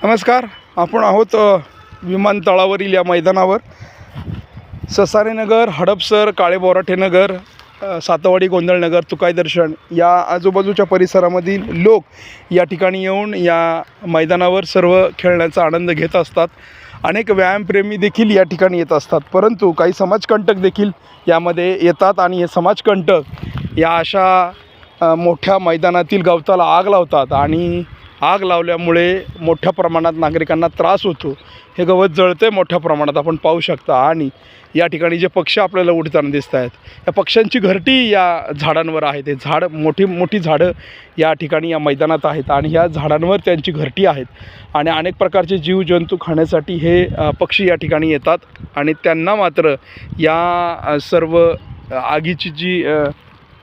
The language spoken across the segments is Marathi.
नमस्कार. आपण आहोत विमानतळावरील या मैदानावर. ससानेनगर, हडपसर, काळे बोराठे नगर, सातवाडी गोंधळनगर, तुकाई दर्शन या आजूबाजूच्या परिसरामधील लोक या ठिकाणी येऊन या मैदानावर सर्व खेळण्याचा आनंद घेत असतात. अनेक व्यायामप्रेमी देखील या ठिकाणी येत असतात, परंतु काही समाजकंटक देखील यामध्ये येतात आणि हे समाजकंटक या अशा मोठ्या मैदानातील गवताला आग लावतात आणि आग लावल्यामुळे मोठ्या प्रमाणात नागरिकांना त्रास होतो. हे गवत जळते मोठ्या प्रमाणात आपण पाहू शकता. आणि या ठिकाणी जे पक्षी आपल्याला उडताना दिसत आहेत, या पक्ष्यांची घरटी या झाडांवर आहेत. हे झाड मोठी मोठी झाडं या ठिकाणी या मैदानात आहेत आणि ह्या झाडांवर त्यांची घरटी आहेत आणि अनेक प्रकारचे जीवजंतू खाण्यासाठी हे पक्षी या ठिकाणी येतात आणि त्यांना मात्र या सर्व आगीची जी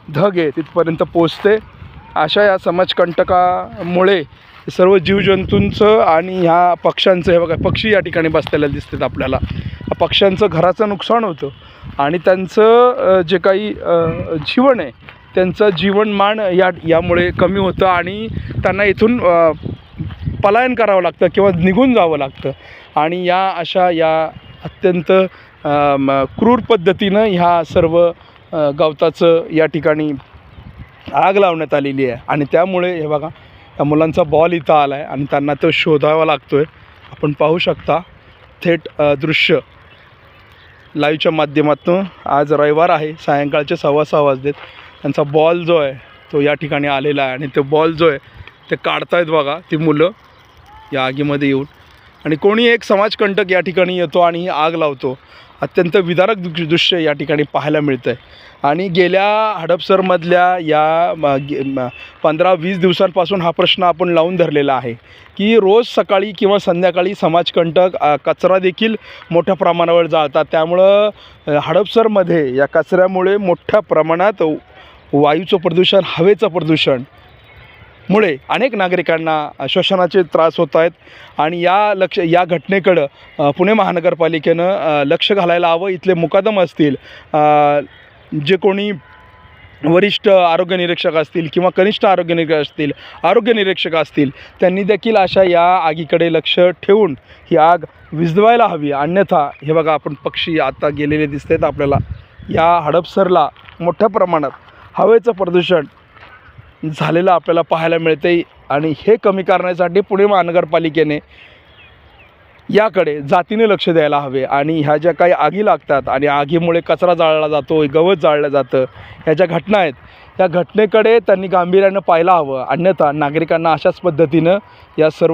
धग आहे तिथपर्यंत पोचते. अशा या समाजकंटकामुळे सर्व जीवजंतूंचं आणि ह्या पक्ष्यांचं, हे बघा पक्षी या ठिकाणी बसलेले दिसतात आपल्याला, पक्ष्यांचं घराचं नुकसान होतं आणि त्यांचं जे काही जीवन आहे त्यांचं जीवनमान यामुळे कमी होतं आणि त्यांना इथून पलायन करावं लागतं किंवा निघून जावं लागतं. आणि या अशा या अत्यंत क्रूर पद्धतीनं ह्या सर्व गवताचं या ठिकाणी आग लावण्यात आलेली आहे आणि त्यामुळे हे बघा त्या मुलांचा बॉल इथं आला आहे आणि त्यांना तो शोधावा लागतो आहे. आपण पाहू शकता थेट दृश्य लाईव्हच्या माध्यमातून. आज रविवार आहे, सायंकाळचे 6:15 वाजलेत. त्यांचा बॉल जो आहे तो या ठिकाणी आलेला आहे आणि ते बॉल जो आहे ते काढतायत बघा ती मुलं या आगीमध्ये येऊन. आणि कोणी एक समाजकंटक या ठिकाणी येतो आणि ही आग लावतो. अत्यंत विदारक दृश्य या ठिकाणी पाहायला मिळतं आहे. आणि गेल्या हडपसरमधल्या या 15-20 दिवसांपासून हा प्रश्न आपण लावून धरलेला आहे की रोज सकाळी किंवा संध्याकाळी समाजकंटक कचरा देखील मोठ्या प्रमाणावर जाळतात. त्यामुळं हडपसरमध्ये या कचऱ्यामुळे मोठ्या प्रमाणात वायूचं प्रदूषण, हवेचं प्रदूषण मुळे अनेक नागरिकांना श्वसनाचे त्रास होत आहेत. आणि या घटनेकडं पुणे महानगरपालिकेनं लक्ष घालायला हवं. इथले मुकादम असतील, जे कोणी वरिष्ठ आरोग्य निरीक्षक असतील किंवा कनिष्ठ आरोग्य निरीक्षक असतील, त्यांनी देखील अशा या आगीकडे लक्ष ठेवून ही आग विझवायला हवी. अन्यथा हे बघा आपण पक्षी आता गेलेले दिसत आहेत आपल्याला. या हडपसरला मोठ्या प्रमाणात हवेचं प्रदूषण झालेलं आपल्याला पाहायला मिळते आणि हे कमी करण्यासाठी पुणे महानगरपालिकेने याकडे जातीने लक्ष द्यायला हवे. आणि ह्या ज्या काही आगी लागतात आणि आगीमुळे कचरा जाळला जातो, गवत जाळलं जातं, ह्या ज्या घटना आहेत या घटनेकडे त्यांनी गांभीर्यानं पाहायला हवं. अन्यथा नागरिकांना अशाच पद्धतीनं या सर्व